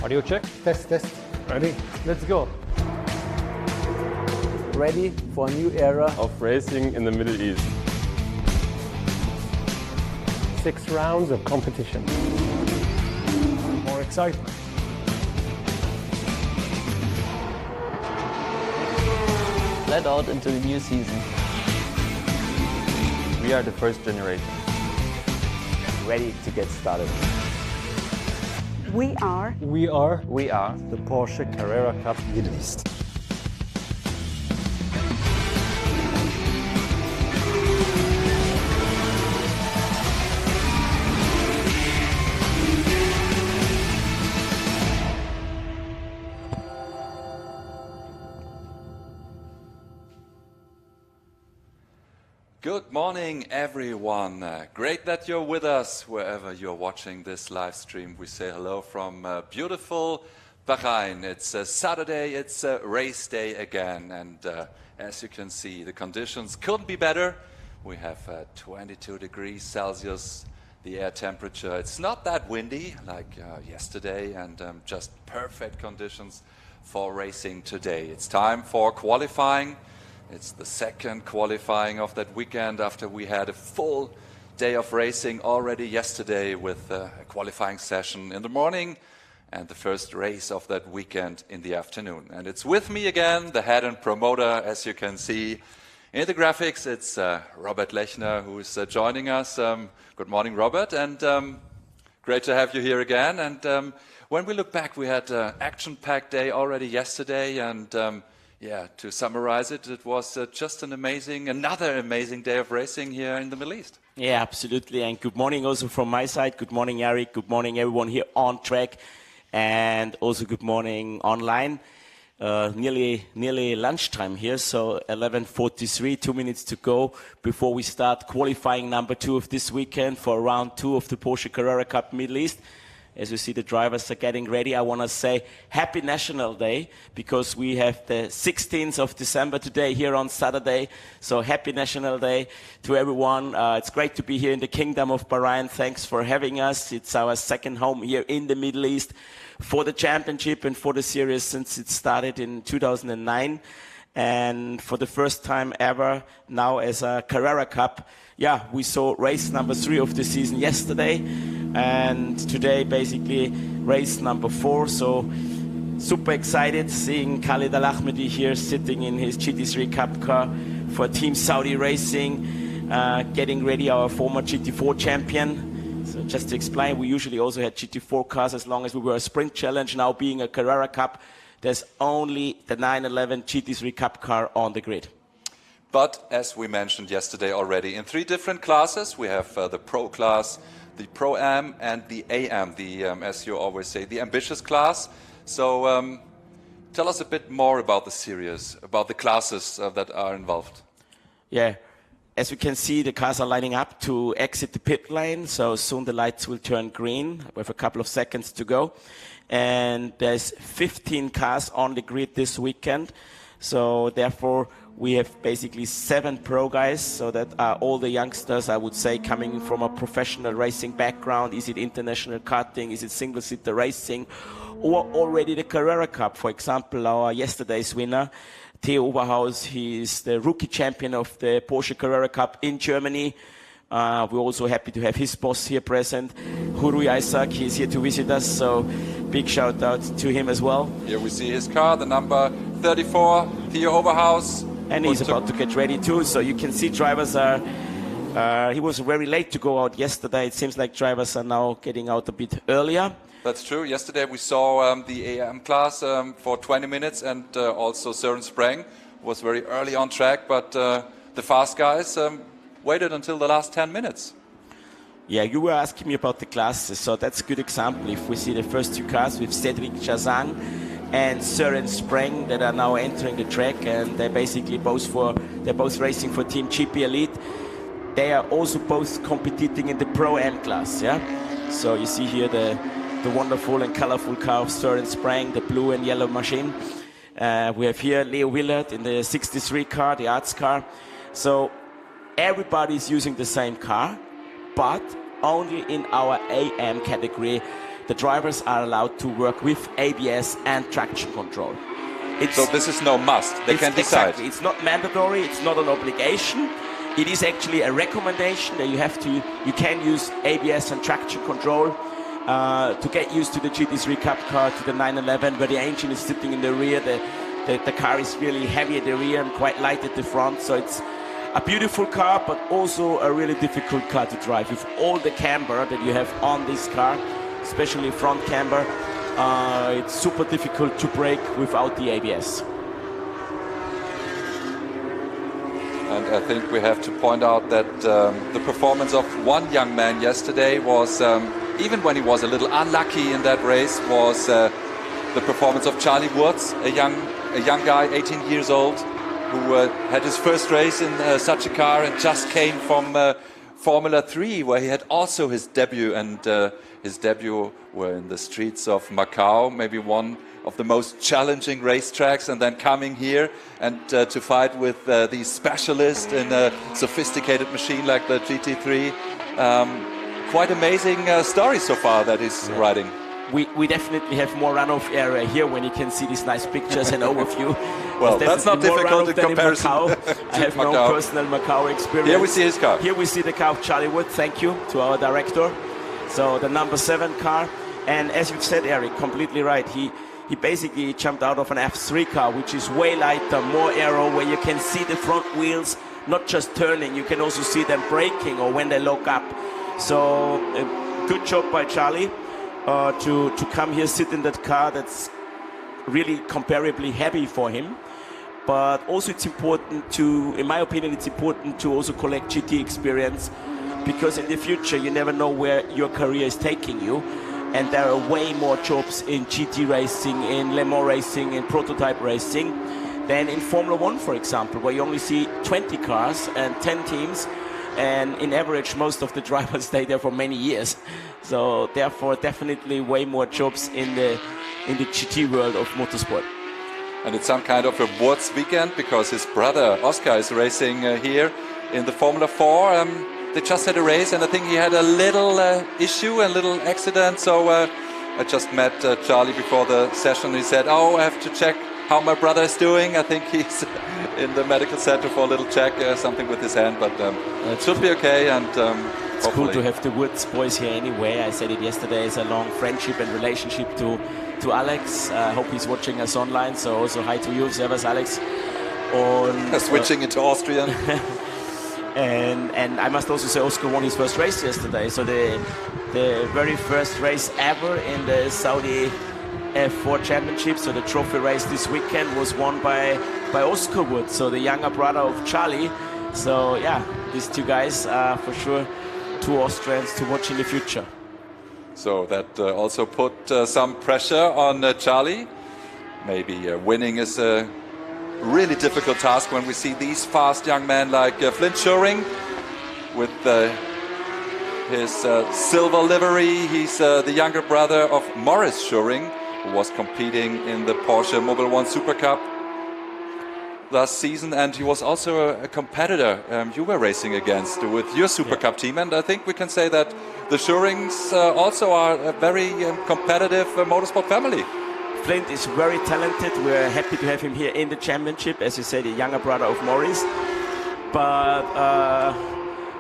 Audio check. Test, test. Ready? Let's go. Ready for a new era. Of racing in the Middle East. 6 rounds of competition. More excitement. Let out into the new season. We are the first generation. Ready to get started. We are the Porsche Carrera Cup Middle East. Good morning, everyone. Great that you're with us wherever you're watching this live stream. We say hello from beautiful Bahrain. It's a Saturday, it's a race day again. And as you can see, the conditions couldn't be better. We have 22 degrees Celsius, the air temperature. It's not that windy like yesterday, and just perfect conditions for racing today. It's time for qualifying. It's the second qualifying of that weekend after we had a full day of racing already yesterday with a qualifying session in the morning and the first race of that weekend in the afternoon. And it's with me again, the head and promoter, as you can see in the graphics. It's Robert Lechner who is joining us. Good morning, Robert, and great to have you here again. And when we look back, we had an action-packed day already yesterday, and yeah, to summarize it, it was just another amazing day of racing here in the Middle East. Yeah, absolutely. And good morning also from my side. Good morning, Eric. Good morning, everyone here on track. And also good morning online. Nearly lunchtime here, so 11:43, 2 minutes to go before we start qualifying number 2 of this weekend for round 2 of the Porsche Carrera Cup Middle East. As you see, the drivers are getting ready. I want to say Happy National Day, because we have the 16th of December today here on Saturday. So Happy National Day to everyone. It's great to be here in the Kingdom of Bahrain. Thanks for having us. It's our second home here in the Middle East for the championship and for the series since it started in 2009. And for the first time ever now as a Carrera Cup. Yeah, we saw race number 3 of the season yesterday, and today basically race number 4. So super excited seeing Khalid Al-Ahmadi here sitting in his GT3 Cup car for Team Saudi Racing, getting ready, our former GT4 champion. So just to explain, we usually also had GT4 cars as long as we were a sprint challenge. Now being a Carrera Cup, there's only the 911 GT3 Cup car on the grid. But as we mentioned yesterday already, in 3 different classes, we have the Pro class, the Pro-Am, and the AM, the, as you always say, the ambitious class. So tell us a bit more about the series, about the classes that are involved. Yeah, as we can see, the cars are lining up to exit the pit lane. So soon the lights will turn green with a couple of seconds to go. And there's 15 cars on the grid this weekend. So therefore, we have basically 7 pro guys, so that are all the youngsters, I would say, coming from a professional racing background. Is it international karting? Is it single-seater racing? Or already the Carrera Cup? For example, our yesterday's winner, Theo Oberhaus, he is the rookie champion of the Porsche Carrera Cup in Germany. We're also happy to have his boss here present, Hurui Isaac. He's here to visit us, so big shout out to him as well. Here we see his car, the number 34, Theo Oberhaus. And he's about to get ready too, so you can see drivers are, he was very late to go out yesterday. It seems like drivers are now getting out a bit earlier. That's true. Yesterday we saw the AM class for 20 minutes, and also Søren Spreng was very early on track, but the fast guys waited until the last 10 minutes. Yeah, you were asking me about the classes, so that's a good example. If we see the first 2 cars with Cedric Chazang and Søren Spreng that are now entering the track, and they're basically they're both racing for Team GP Elite. They are also both competing in the Pro-Am class, yeah? So you see here the wonderful and colorful car of Søren Spreng, the blue and yellow machine. We have here Leo Willard in the 63 car, the arts car. So everybody is using the same car, but only in our AM category the drivers are allowed to work with ABS and traction control. So this is no must. They can decide. Exactly. It's not mandatory. It's not an obligation. It is actually a recommendation that you can use ABS and traction control to get used to the GT3 Cup car, to the 911, where the engine is sitting in the rear. The car is really heavy at the rear and quite light at the front. So it's a beautiful car, but also a really difficult car to drive. With all the camber that you have on this car, especially front camber, it's super difficult to brake without the ABS. And I think we have to point out that the performance of one young man yesterday was, even when he was a little unlucky in that race, was the performance of Charlie Woods, a young guy, 18 years old, who had his first race in such a car and just came from Formula 3, where he had also his debut, and his debut were in the streets of Macau, maybe one of the most challenging racetracks, and then coming here and to fight with these specialists in a sophisticated machine like the GT3. Quite amazing story so far that he's riding. We definitely have more runoff area here when you can see these nice pictures and overview. Well, that's not difficult in comparison. I have no personal Macau experience. Here we see his car. Here we see the car of Charlie Wood. Thank you to our director. So the number 7 car. And as you've said, Eric, completely right. He basically jumped out of an F3 car, which is way lighter, more aero, where you can see the front wheels not just turning, you can also see them braking or when they lock up. So good job by Charlie to come here, sit in that car that's really comparably heavy for him. But also it's important to, in my opinion, it's important to also collect GT experience, because in the future you never know where your career is taking you. And there are way more jobs in GT racing, in Le Mans racing, in prototype racing than in Formula 1, for example, where you only see 20 cars and 10 teams. And in average, most of the drivers stay there for many years. So therefore, definitely way more jobs in the GT world of motorsport. And it's some kind of a Woods weekend, because his brother Oscar is racing here in the Formula 4. They just had a race, and I think he had a little issue, a little accident. So I just met Charlie before the session. He said, "Oh, I have to check how my brother is doing. I think he's in the medical center for a little check, something with his hand, but it should be okay." And it's cool to have the Woods boys here anyway. I said it yesterday. It's a long friendship and relationship to Alex. I hope he's watching us online. So also hi to you, Servus Alex. Switching into Austrian. And I must also say Oscar won his first race yesterday. So the very first race ever in the Saudi F4 Championship, so the trophy race this weekend, was won by Oscar Wood, so the younger brother of Charlie. So yeah, these two guys are for sure two Austrians to watch in the future. So that also put some pressure on Charlie. Maybe winning is a really difficult task when we see these fast young men like Flint Schuring with his silver livery. He's the younger brother of Maurice Schuring, who was competing in the Porsche Mobil 1 Super Cup last season, and he was also a competitor you were racing against with your Super Cup team. And I think we can say that the Schurings also are a very competitive motorsport family. Flint is very talented. We're happy to have him here in the championship, as you said, the younger brother of Maurice. But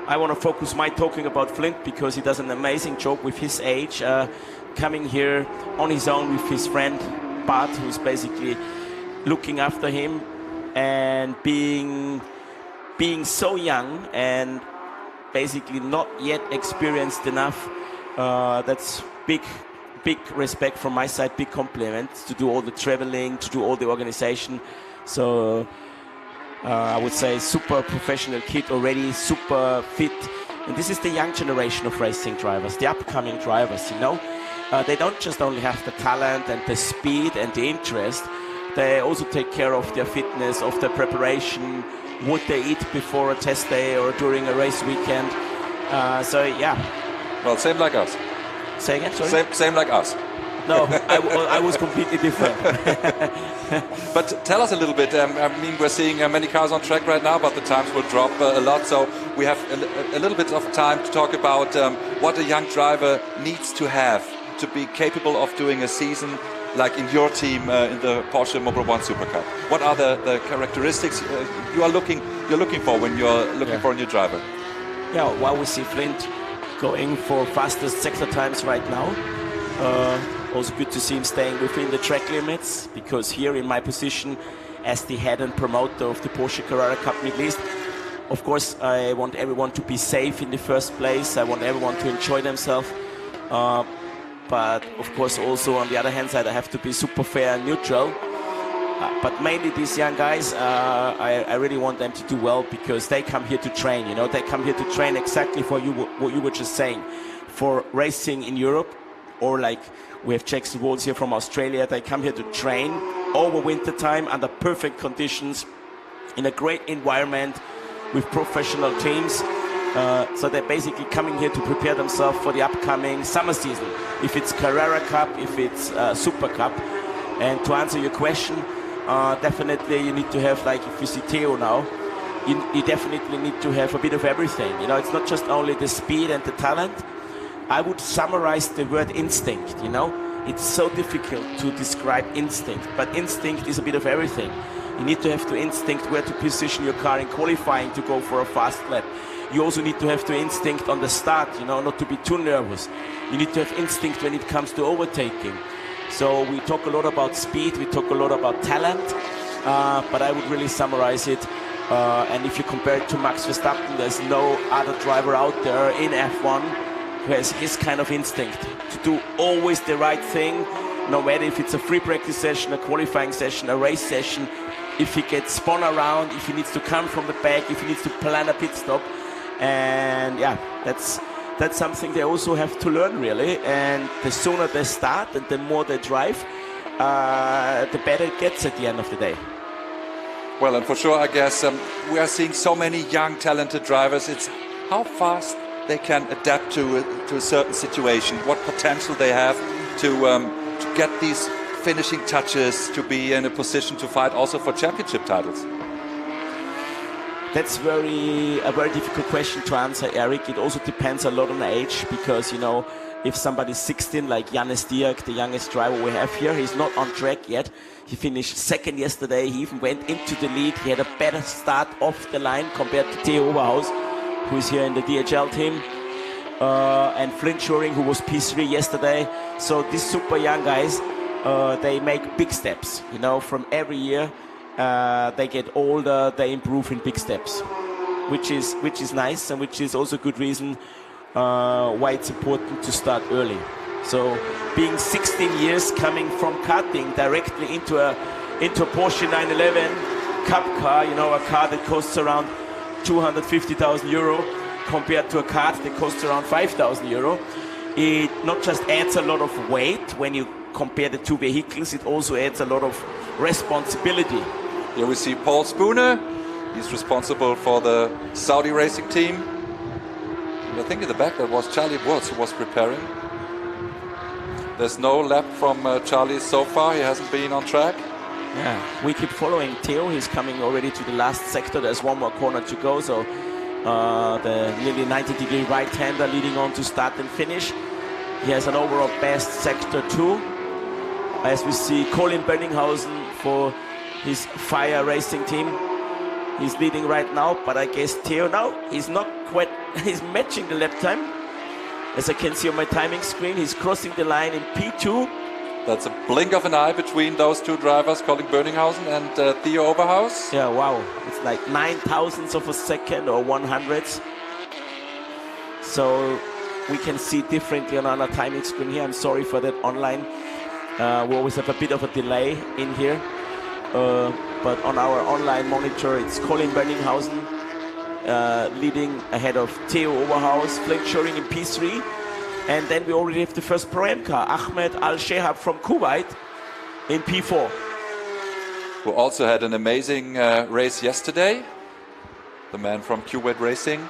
I want to focus my talking about Flint because he does an amazing job with his age, coming here on his own with his friend Bart, who's basically looking after him, and being so young and basically not yet experienced enough. That's big respect from my side, big compliment to do all the traveling, to do all the organization. So I would say super professional kid already, super fit. And this is the young generation of racing drivers, the upcoming drivers, you know. They don't just only have the talent and the speed and the interest, they also take care of their fitness, of their preparation, what they eat before a test day or during a race weekend. So yeah. Well, same like us. Say again, sorry? Same like us. No, I was completely different. But tell us a little bit. I mean, we're seeing many cars on track right now, but the times will drop a lot. So we have a little bit of time to talk about what a young driver needs to have to be capable of doing a season like in your team in the Porsche Mobil 1 Super Cup? What are the characteristics you're looking for when you're looking for a new driver? Yeah, well, we see Flint going for fastest sector times right now. Also good to see him staying within the track limits, because here in my position as the head and promoter of the Porsche Carrera Cup Middle East, of course I want everyone to be safe in the first place. I want everyone to enjoy themselves. But of course also on the other hand side I have to be super fair and neutral. But mainly these young guys, I really want them to do well, because they come here to train, you know, they come here to train exactly for what you were just saying, for racing in Europe, or like we have Jackson Walls here from Australia. They come here to train over winter time under perfect conditions in a great environment with professional teams. So they're basically coming here to prepare themselves for the upcoming summer season, if it's Carrera Cup, if it's Super Cup. And to answer your question, definitely you need to have, like if you see Theo now, you definitely need to have a bit of everything. You know, it's not just only the speed and the talent. I would summarize the word instinct, you know. It's so difficult to describe instinct, but instinct is a bit of everything. You need to have the instinct where to position your car in qualifying to go for a fast lap. You also need to have the instinct on the start, you know, not to be too nervous. You need to have instinct when it comes to overtaking. So we talk a lot about speed, we talk a lot about talent, but I would really summarize it. And if you compare it to Max Verstappen, there's no other driver out there in F1 who has his kind of instinct to do always the right thing, no matter if it's a free practice session, a qualifying session, a race session, if he gets spun around, if he needs to come from the back, if he needs to plan a pit stop. And yeah, that's something they also have to learn, really. And the sooner they start and the more they drive, the better it gets at the end of the day. Well, and for sure, I guess we are seeing so many young, talented drivers. It's how fast they can adapt to a certain situation, what potential they have to get these finishing touches, to be in a position to fight also for championship titles. That's a very difficult question to answer, Eric. It also depends a lot on age, because, you know, if somebody's 16, like Janez Diak, the youngest driver we have here, he's not on track yet. He finished second yesterday. He even went into the lead. He had a better start off the line compared to Theo Oberhaus, who is here in the DHL team, and Flint Schuring, who was P3 yesterday. So these super young guys, they make big steps, you know, from every year. They get older, they improve in big steps, which is nice, and which is also a good reason why it's important to start early. So being 16 years, coming from karting directly into a Porsche 911 Cup car, you know, a car that costs around 250,000 euro compared to a car that costs around 5,000 euro. It not just adds a lot of weight when you compare the two vehicles, it also adds a lot of responsibility. Here we see Paul Spooner. He's responsible for the Saudi racing team. And I think in the back that was Charlie Wurz who was preparing. There's no lap from Charlie so far. He hasn't been on track. Yeah, we keep following Theo. He's coming already to the last sector. There's one more corner to go. So the nearly 90-degree right-hander leading on to start and finish. He has an overall best sector 2. As we see Colin Benninghausen for his Fire racing team. He's leading right now, but I guess Theo now, he's not quite, he's matching the lap time. As I can see on my timing screen, he's crossing the line in P2. That's a blink of an eye between those two drivers, Colin Benninghausen and Theo Oberhaus. Yeah, wow. It's like 9,000ths of a second or 100ths. So we can see differently on our timing screen here. I'm sorry for that online. We always have a bit of a delay in here. But on our online monitor, it's Colin Benninghausen leading ahead of Theo Oberhaus, Flint Schuring in P3. And then we already have the first Pro-Am car, Ahmed Al-Shehab from Kuwait in P4. Who also had an amazing race yesterday. The man from Kuwait Racing.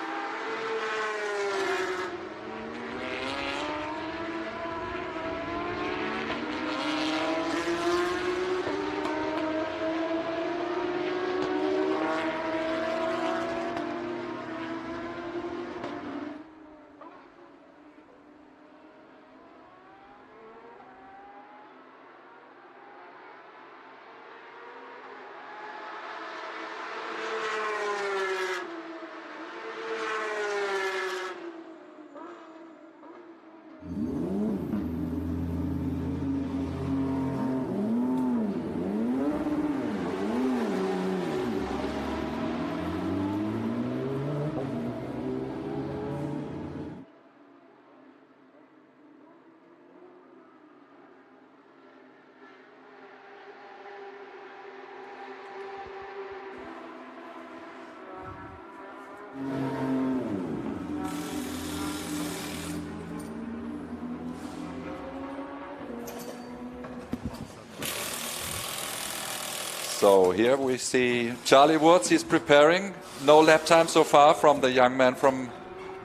So here we see Charlie Woods. He's preparing. No lap time so far from the young man from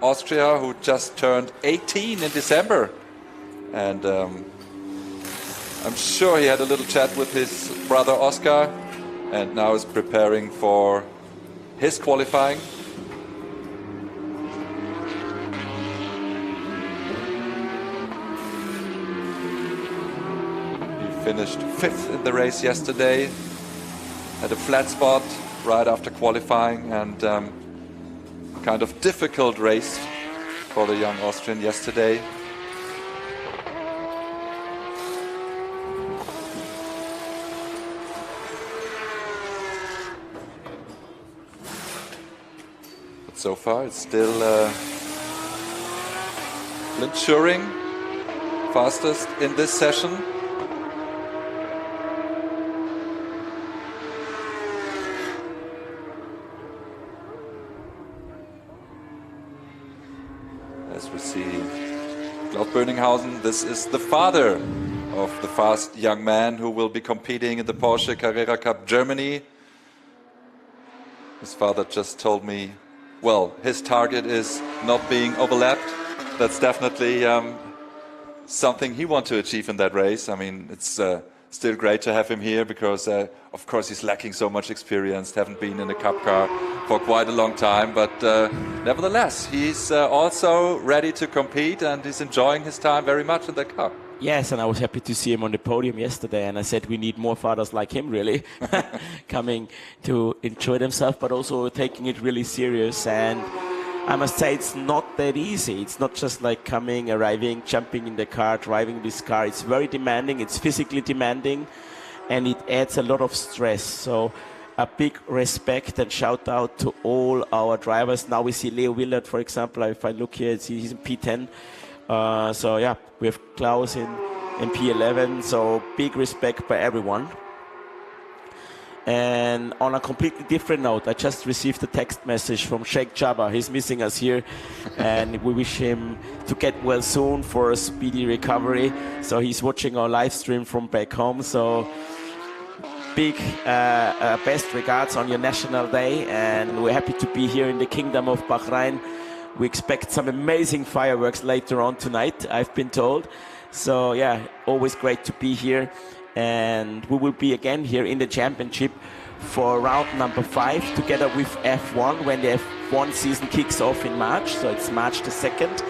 Austria who just turned 18 in December. And I'm sure he had a little chat with his brother Oscar and now is preparing for his qualifying. He finished 5th in the race yesterday. Had a flat spot right after qualifying, and kind of difficult race for the young Austrian yesterday. But so far it's still Clint Schuring, fastest in this session. As we see Klaus Böninghausen, this is the father of the fast young man who will be competing in the Porsche Carrera Cup Germany. His father just told me, well, his target is not being overlapped. That's definitely something he wants to achieve in that race. I mean, it's still great to have him here because, of course, he's lacking so much experience, haven't been in a cup car for quite a long time. But nevertheless, he's also ready to compete and he's enjoying his time very much in the car. Yes, and I was happy to see him on the podium yesterday, and I said we need more fathers like him, really, coming to enjoy themselves, but also taking it really serious. And I must say it's not that easy. It's not just like coming, arriving, jumping in the car, driving this car. It's very demanding, it's physically demanding, and it adds a lot of stress. So a big respect and shout out to all our drivers. Now we see Leo Willard, for example. If I look here, he's in P10. So yeah, we have Klaus in P11, so big respect by everyone. And on a completely different note, I just received a text message from Sheikh Jabba. He's missing us here, and we wish him to get well soon for a speedy recovery. So he's watching our live stream from back home. So big best regards on your National Day, and we're happy to be here in the Kingdom of Bahrain. We expect some amazing fireworks later on tonight, I've been told. So yeah, always great to be here. And we will be again here in the championship for round number 5 together with F1 when the F1 season kicks off in March. So it's March the 2nd.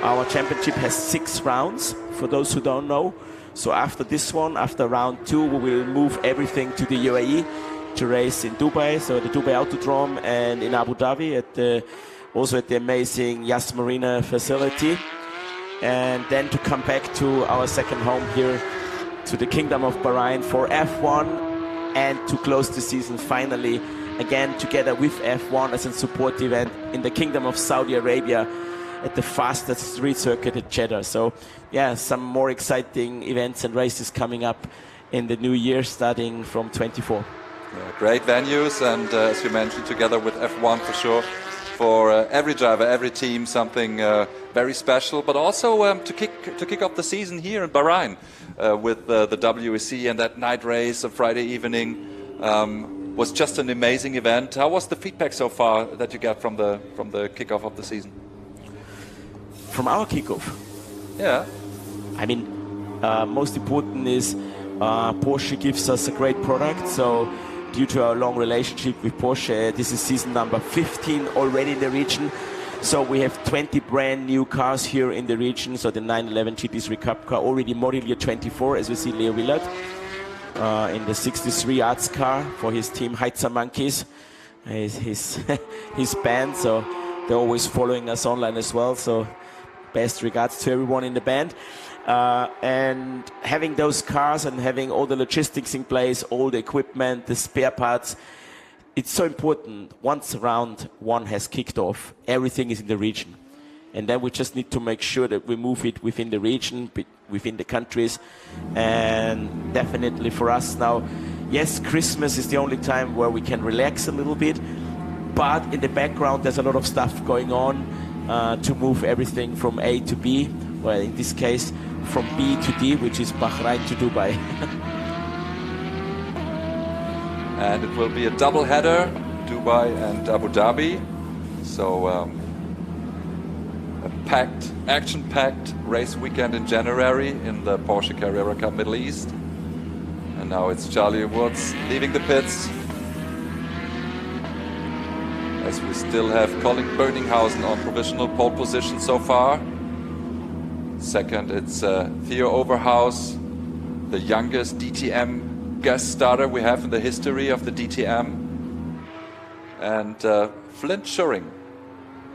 Our championship has 6 rounds, for those who don't know. So after this one, after round 2, we will move everything to the UAE to race in Dubai, so the Dubai Autodrome, and in Abu Dhabi also at the amazing Yas Marina facility. And then to come back to our second home here to the Kingdom of Bahrain for F1, and to close the season finally again together with F1 as a support event in the Kingdom of Saudi Arabia at the fastest street circuit at Jeddah. So yeah, some more exciting events and races coming up in the new year starting from 24. Yeah, great venues, and as you mentioned, together with F1 for sure, for every driver, every team, something very special, but also to kick off the season here in Bahrain with the WEC, and that night race of Friday evening was just an amazing event. How was the feedback so far that you got from the kickoff of the season? From our kickoff? Yeah. I mean, most important is Porsche gives us a great product. So due to our long relationship with Porsche, this is season number 15 already in the region. So we have 20 brand new cars here in the region. So the 911 GT3 Cup car, already model year 24, as we see Leo Willard, in the 63 Arts car for his team Heizer Monkeys, his band. So they're always following us online as well. So best regards to everyone in the band. And having those cars and having all the logistics in place, all the equipment, the spare parts, it's so important. Once round 1 has kicked off, everything is in the region. And then we just need to make sure that we move it within the region, within the countries. And definitely for us now, yes, Christmas is the only time where we can relax a little bit. but in the background there's a lot of stuff going on to move everything from A to B, well in this case from B to D, which is Bahrain to Dubai. And it will be a double header, Dubai and Abu Dhabi. So a packed, action-packed race weekend in January in the Porsche Carrera Cup Middle East. And now it's Charlie Woods leaving the pits, as we still have Colin Bönninghausen on provisional pole position so far. Second, it's Theo Overhaus, the youngest DTM guest starter we have in the history of the DTM. And Flint Schuring,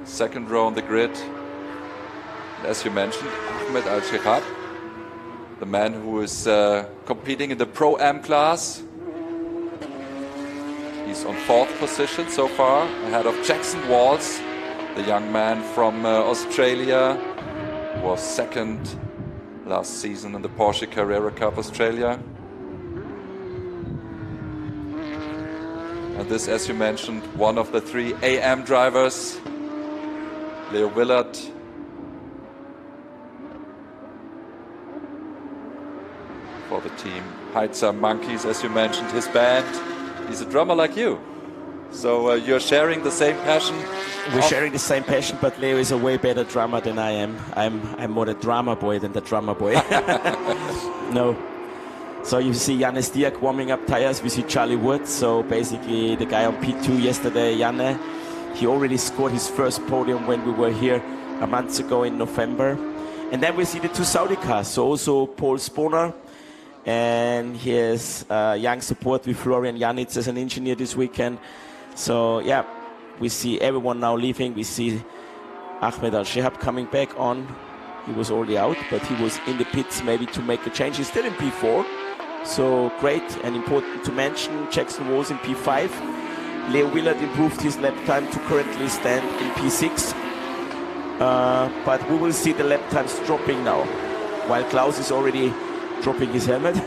second row on the grid. As you mentioned, Ahmed Al-Shihab, the man who is competing in the Pro-Am class. He's on fourth position so far, ahead of Jackson Walls, the young man from Australia, who was second last season in the Porsche Carrera Cup Australia. And this, as you mentioned, one of the 3 AM drivers, Leo Willard. For the team Heizer Monkeys, as you mentioned, his band. He's a drummer like you. So you're sharing the same passion. We're sharing the same passion, but Leo is a way better drummer than I am. I'm more the drama boy than the drummer boy. No. So you see Janne Stiak warming up tires. We see Charlie Wood. So basically the guy on P2 yesterday, Janne, he already scored his first podium when we were here a month ago in November. And then we see the 2 Saudi cars. So also Paul Sponer. And he has young support with Florian Janitz as an engineer this weekend. So yeah, we see everyone now leaving. We see Ahmed Al-Shihab coming back on. He was already out, but he was in the pits maybe to make a change. He's still in P4. So great and important to mention. Jackson was in P5. Leo Willard improved his lap time to currently stand in P6. But we will see the lap times dropping now, while Klaus is already dropping his helmet.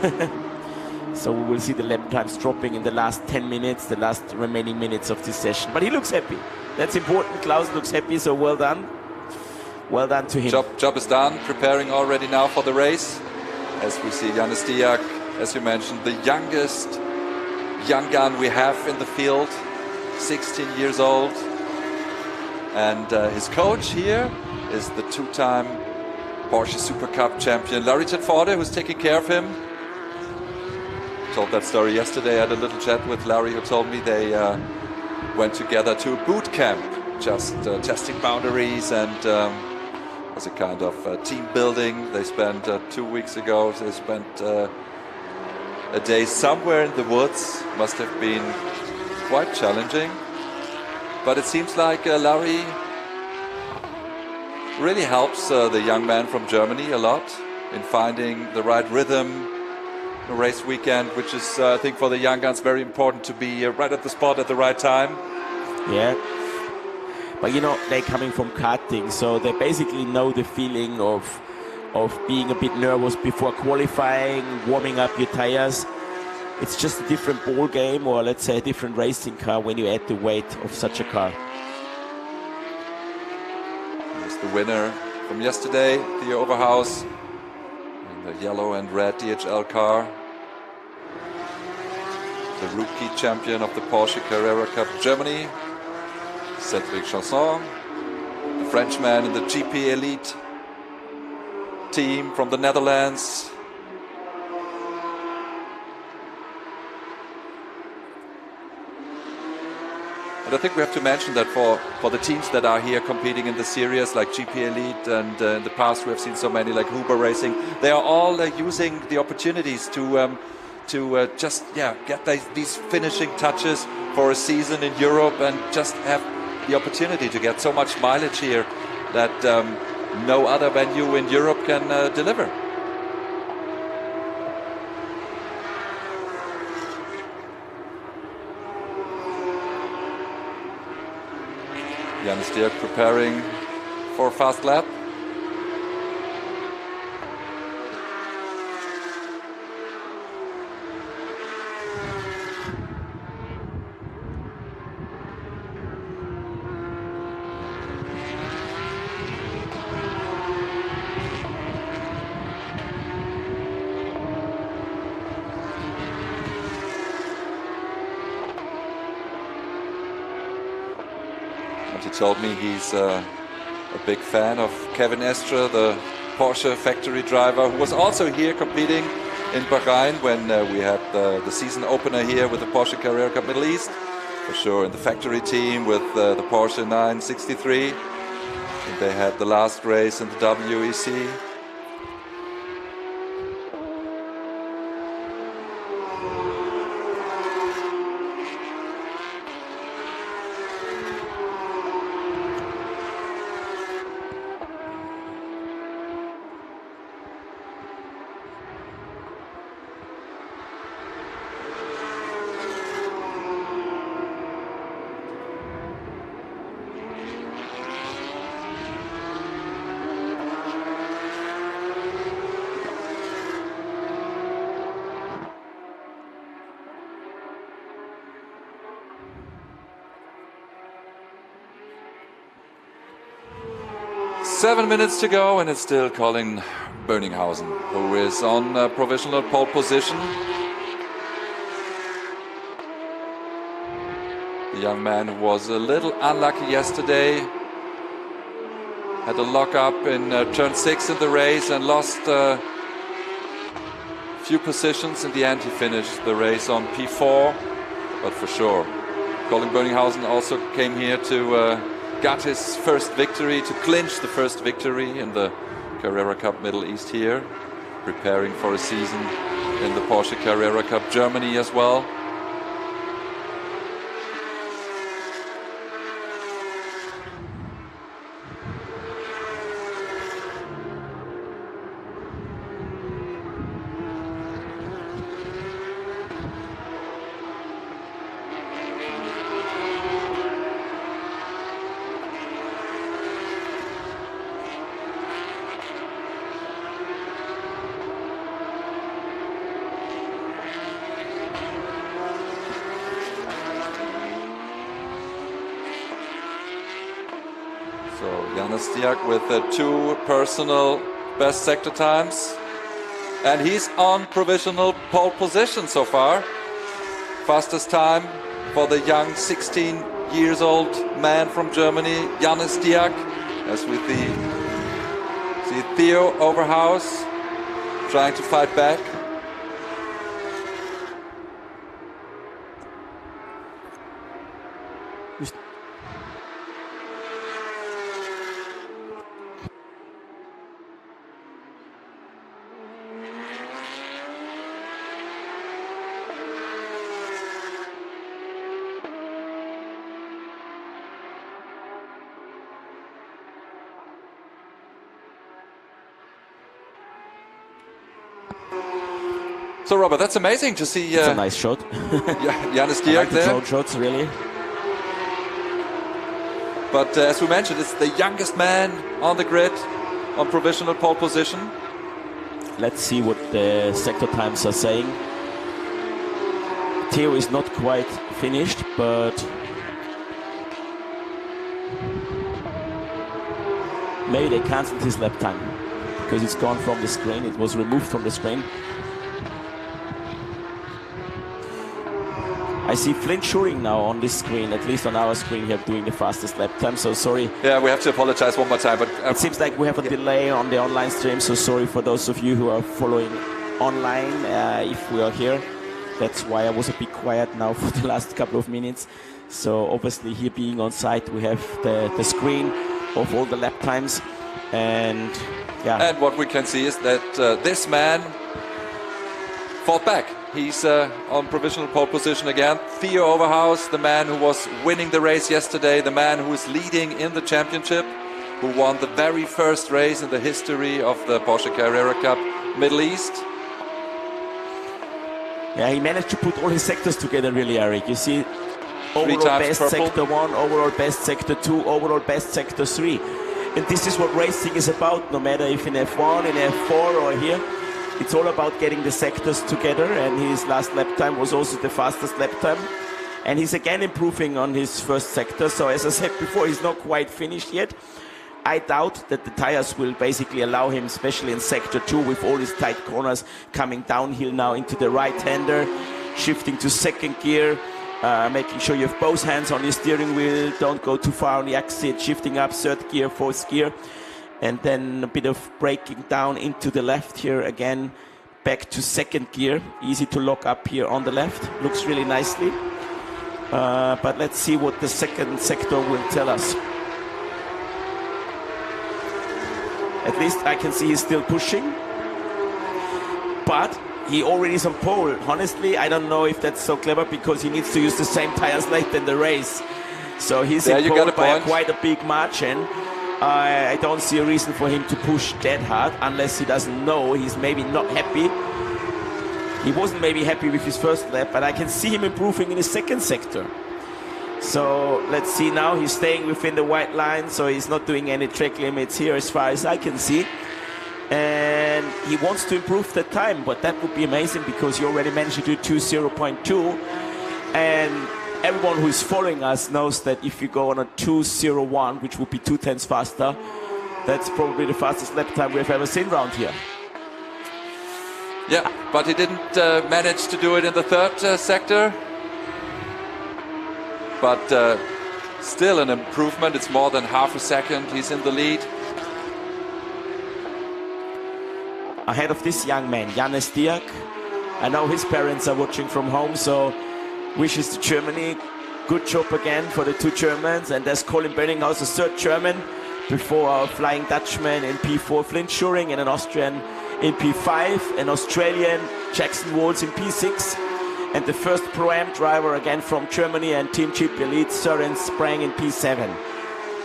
So we will see the lap times dropping in the last 10 minutes, the last remaining minutes of this session. But he looks happy. That's important. Klaus looks happy, so well done. Well done to him. Job is done, preparing already now for the race. As we see Janne Stiak, as you mentioned, the youngest young gun we have in the field, 16 years old. And his coach here is the 2-time Porsche Super Cup champion Larry Tedforde, who's taking care of him. Told that story yesterday. I had a little chat with Larry, who told me they went together to a boot camp, just testing boundaries, and as a kind of team building. They spent 2 weeks ago, they spent a day somewhere in the woods. Must have been quite challenging. But it seems like Larry really helps the young man from Germany a lot in finding the right rhythm, a race weekend, which is, I think, for the young guns very important to be right at the spot at the right time. Yeah. But you know, they're coming from karting, so they basically know the feeling of being a bit nervous before qualifying, warming up your tires. It's just a different ball game, or let's say a different racing car when you add the weight of such a car. Here's the winner from yesterday, Theo Overhaus, in the yellow and red DHL car. The rookie champion of the Porsche Carrera Cup Germany, Cédric Chanson, the Frenchman in the GP Elite team from the Netherlands. And I think we have to mention that for the teams that are here competing in the series, like GP Elite, and in the past we have seen so many like Huber Racing, they are all using the opportunities to just get these finishing touches for a season in Europe, and just have the opportunity to get so much mileage here that no other venue in Europe can deliver. Janne Stiak preparing for a fast lap. he told me he's a big fan of Kevin Estre, the Porsche factory driver, who was also here competing in Bahrain when we had the season opener here with the Porsche Carrera Cup Middle East. For sure in the factory team with the Porsche 963. And they had the last race in the WEC. Seven minutes to go, and it's still Colin Böninghausen, who is on provisional pole position. The young man who was a little unlucky yesterday, had a lock-up in turn 6 in the race and lost a few positions. In the end, he finished the race on P4, but for sure, Colin Böninghausen also came here to got his first victory, to clinch the first victory in the Carrera Cup Middle East here, preparing for a season in the Porsche Carrera Cup Germany as well. Janis Diak with 2 personal best sector times, and he's on provisional pole position so far. Fastest time for the young 16 years old man from Germany, Janis Diak, as we see Theo Overhaus trying to fight back. So Robert, that's amazing to see. It's a nice shot. Janis Diak there. Drone shots, really. But as we mentioned, it's the youngest man on the grid on provisional pole position. Let's see what the sector times are saying. Theo is not quite finished, but maybe they cancelled his lap time because it's gone from the screen. It was removed from the screen. I see Flint Schuring now on this screen, at least on our screen here, doing the fastest lap time, so sorry. Yeah, we have to apologize one more time. But it seems like we have a delay on the online stream, so sorry for those of you who are following online if we are here. That's why I was a bit quiet now for the last couple of minutes. So obviously here being on site, we have the screen of all the lap times. And yeah. And what we can see is that this man fought back. He's on provisional pole position again. Theo Overhaus, the man who was winning the race yesterday, the man who is leading in the championship, who won the very first race in the history of the Porsche Carrera Cup Middle East. Yeah, he managed to put all his sectors together, really, Eric. You see, overall best purple. sector 1, overall best sector 2, overall best sector 3. And this is what racing is about, no matter if in F1, in F4 or here. It's all about getting the sectors together, and his last lap time was also the fastest lap time. And he's again improving on his first sector, so as I said before, he's not quite finished yet. I doubt that the tires will basically allow him, especially in sector 2, with all his tight corners coming downhill now into the right-hander, shifting to second gear, making sure you have both hands on your steering wheel, don't go too far on the exit, shifting up third gear, fourth gear, and then a bit of braking down into the left here again, back to second gear. Easy to lock up here on the left, looks really nicely. But let's see what the second sector will tell us. At least I can see he's still pushing, but he already is on pole. Honestly, I don't know if that's so clever because he needs to use the same tires late in the race. So he's in pole by quite a big margin. I don't see a reason for him to push that hard unless he doesn't know. He's maybe not happy. He wasn't maybe happy with his first lap, but I can see him improving in the second sector. So let's see now. He's staying within the white line, so he's not doing any track limits here as far as I can see. And he wants to improve the time, but that would be amazing because you already managed to do 2:0.2. And everyone who is following us knows that if you go on a 2:01, which would be 2/10 faster, that's probably the fastest lap time we've ever seen around here. Yeah, but he didn't manage to do it in the third sector. But still an improvement. It's more than half a second. He's in the lead. Ahead of this young man, Janez Diak. I know his parents are watching from home, so wishes to Germany. Good job again for the two Germans. And there's Colin Benninghaus, a third German, before our Flying Dutchman in P4, Flint Schuring, and an Austrian in P5, an Australian, Jackson Walls in P6, and the first Pro-Am driver again from Germany and Team Chip Elite, Søren Sprang in P7.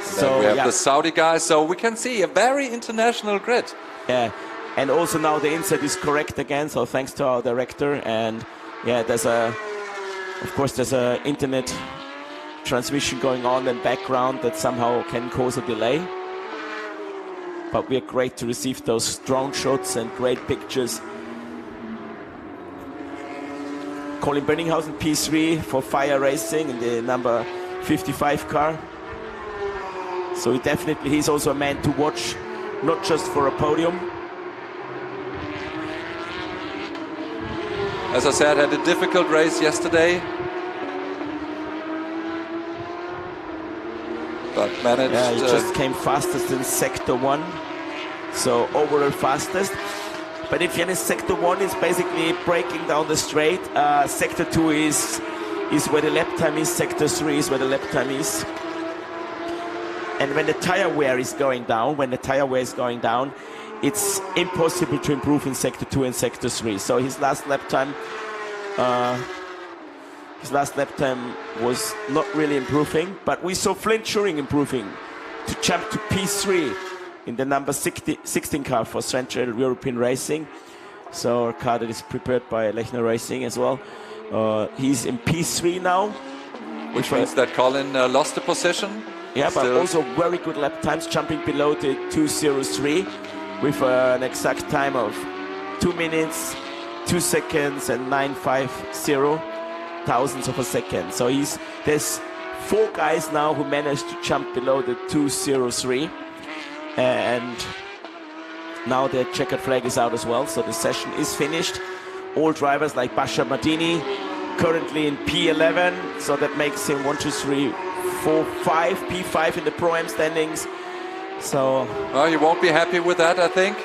So we have the Saudi guys, so we can see a very international grid. Yeah, and also now the insert is correct again, so thanks to our director. And yeah, of course there's a internet transmission going on in the background that somehow can cause a delay. But we're great to receive those drone shots and great pictures. Colin Benninghaus in P3 for Fire Racing in the number 55 car. So he's also a man to watch, not just for a podium. As I said, had a difficult race yesterday. But managed... Yeah, he just came fastest in Sector 1. So overall fastest. But if you're in Sector 1, it's basically breaking down the straight. Sector 2 is where the lap time is. Sector 3 is where the lap time is. And when the tire wear is going down, it's impossible to improve in Sector 2 and Sector 3. So his last lap time was not really improving. But we saw Flint Schuring improving to jump to P3 in the number 16 car for Central European Racing. So a car that is prepared by Lechner Racing as well. He's in P3 now. Which means that Colin lost the position. Yeah, but also very good lap times, jumping below the 2:03 with an exact time of 2 minutes, 2 seconds and 950 thousandths of a second. So there's 4 guys now who managed to jump below the 2:03. And now the checkered flag is out as well, so the session is finished. All drivers like Basha Madini currently in P11, so that makes him 1, 2, 3, 4, 5, P5 in the Pro-Am standings. So well, you won't be happy with that, I think.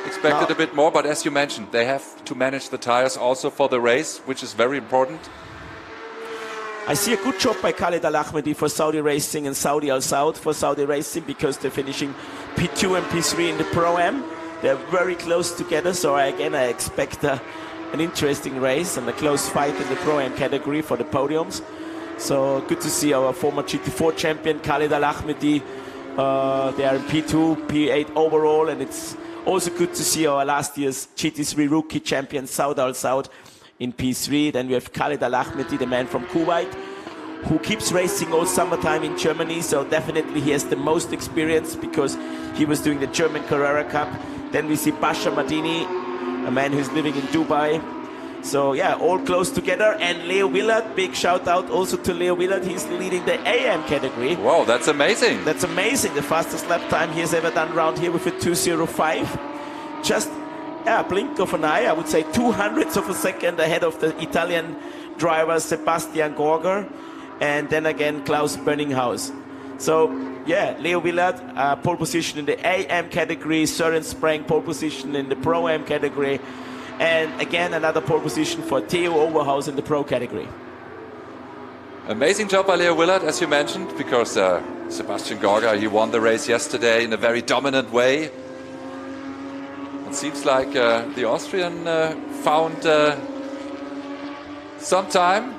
Expected a bit more, but as you mentioned, they have to manage the tires also for the race, which is very important. I see a good job by Khaled Al Ahmadi for Saudi Racing and Saudi Al Saud for Saudi Racing, because they're finishing P2 and P3 in the Pro-Am. They're very close together, so I expect an interesting race and a close fight in the Pro-Am category for the podiums. So good to see our former GT4 champion Khaled Al Ahmadi. They are in P2, P8 overall, and it's also good to see our last year's GT3 rookie champion Saud Al Saud in P3. Then we have Khaled Al Ahmadi, the man from Kuwait, who keeps racing all summertime in Germany, so definitely he has the most experience because he was doing the German Carrera Cup. Then we see Basha Madini, a man who's living in Dubai. So yeah, all close together. And Leo Willard, big shout out also to Leo Willard. He's leading the AM category. Wow, that's amazing. That's amazing. The fastest lap time he has ever done around here with a 2:05. Just a blink of an eye, I would say 200ths of a second ahead of the Italian drivers Sebastian Gorger and then again Klaus Bönninghaus. So yeah, Leo Willard, pole position in the AM category, Søren Spreng pole position in the Pro-Am category, and again another pole position for Theo Overhaus in the Pro category. Amazing job by Leo Willard, as you mentioned, because Sebastian Gorger, he won the race yesterday in a very dominant way. It seems like the Austrian found some time.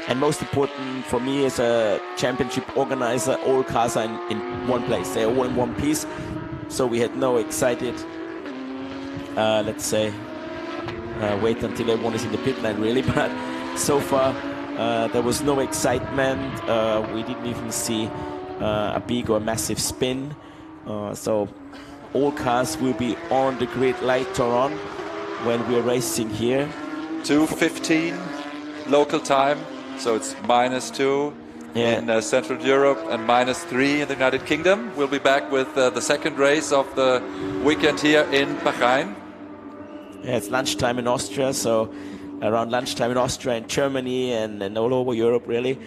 And most important for me as a championship organizer, all cars are in one place. They're all in one piece. So we had no excited, let's say, wait until everyone is in the pit lane really. But so far there was no excitement. We didn't even see a big or massive spin. So all cars will be on the grid later on when we're racing here. 2:15 local time. So it's -2 in Central Europe and -3 in the United Kingdom. We'll be back with the second race of the weekend here in Bahrain. Yeah, it's lunchtime in Austria, so around lunchtime in Austria and Germany and all over Europe really.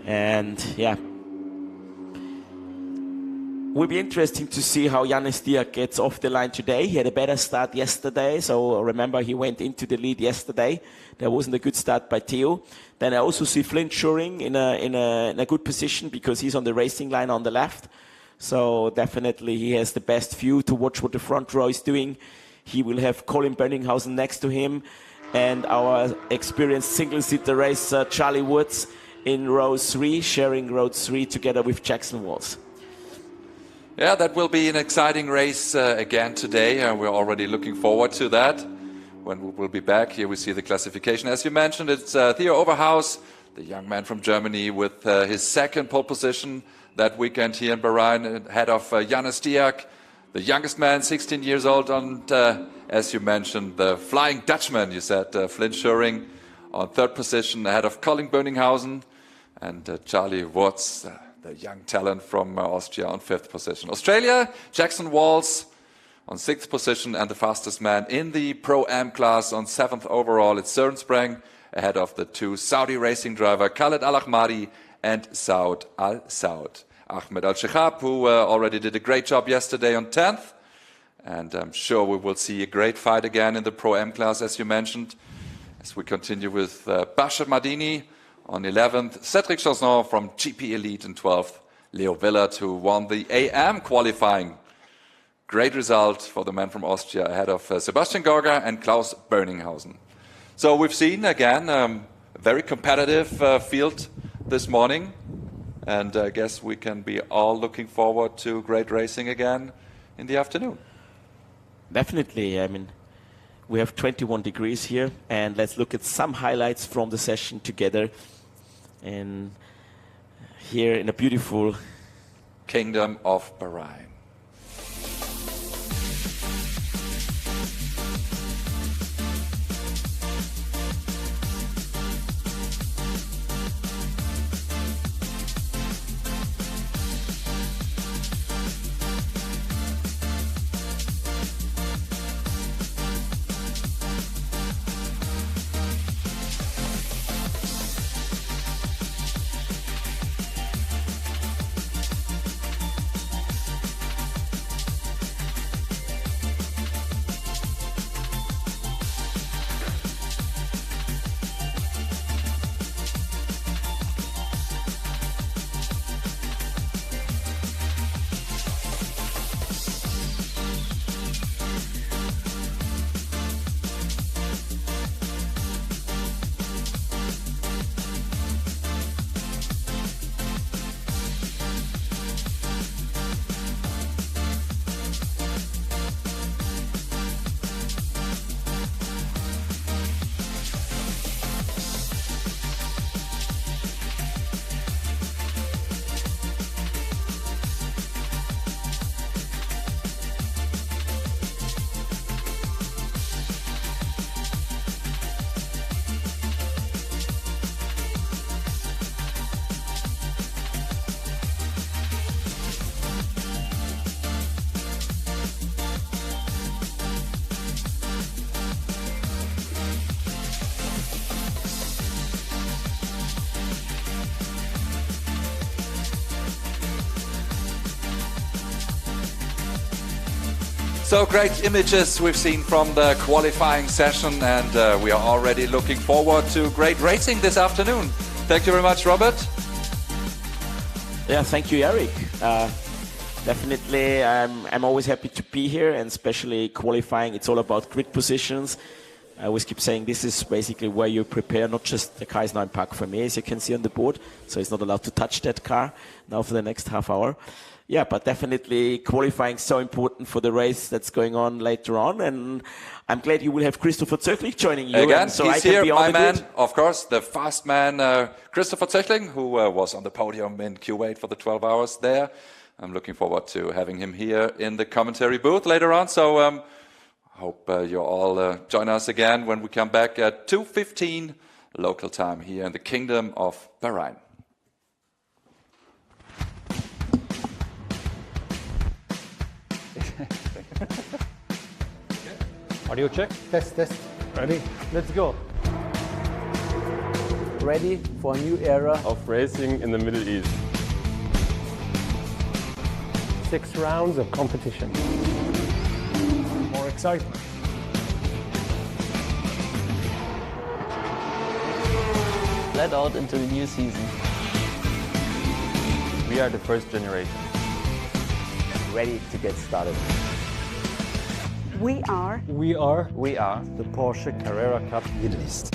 And yeah, will be interesting to see how Janis Diak gets off the line today. He had a better start yesterday, so remember he went into the lead yesterday. There wasn't a good start by Theo. Then I also see Flint Schuring in a good position because he's on the racing line on the left. So definitely he has the best view to watch what the front row is doing. He will have Colin Bönninghausen next to him and our experienced single-seater racer Charlie Woods in row 3, sharing row 3 together with Jackson Walls. Yeah, that will be an exciting race again today. We're already looking forward to that. When we will be back, here we see the classification. As you mentioned, it's Theo Overhaus, the young man from Germany, with his second pole position that weekend here in Bahrain, ahead of Janis Diak, the youngest man, 16 years old, and as you mentioned, the Flying Dutchman, you said, Flint Schuring, on third position, ahead of Colin Bönninghausen, and Charlie Woods, the young talent from Austria, on fifth position. Australia, Jackson Walls on sixth position, and the fastest man in the Pro-Am class on seventh overall. It's Søren Spreng, ahead of the two Saudi racing driver Khaled Al-Ahmadi and Saud Al-Saud. Ahmed Al-Shehab, who already did a great job yesterday on 10th. And I'm sure we will see a great fight again in the Pro-Am class, as you mentioned, as we continue with Bashar Madini on 11th, Cedric Chausson from GP Elite in 12th, Leo Willard, who won the AM qualifying. Great result for the man from Austria, ahead of Sebastian Gorger and Klaus Bönninghaus. So we've seen, again, a very competitive field this morning. And I guess we can be all looking forward to great racing again in the afternoon. Definitely. I mean, we have 21 degrees here. And let's look at some highlights from the session together. And here in a beautiful Kingdom of Bahrain. So great images we've seen from the qualifying session, and we are already looking forward to great racing this afternoon. Thank you very much, Robert. Yeah, thank you, Eric. Definitely, I'm always happy to be here, and especially qualifying. It's all about grid positions. I always keep saying this is basically where you prepare, not just the car is now in park for me, as you can see on the board, so it's not allowed to touch that car now for the next half hour. Yeah, but definitely qualifying is so important for the race that's going on later on, and I'm glad you will have Christopher Zöchling joining you. Again, so he's I can here, be on my the man, grid. of course, the fast man, Christopher Zöchling, who was on the podium in Kuwait for the 12 hours there. I'm looking forward to having him here in the commentary booth later on, so I hope you all join us again when we come back at 2:15 local time here in the Kingdom of Bahrain. Audio check. Test. Ready? Let's go. Ready for a new era. Of racing in the Middle East. 6 rounds of competition. More excitement. Let out into the new season. We are the first generation. Ready to get started. We are We are We are the Porsche Carrera Cup Middle East.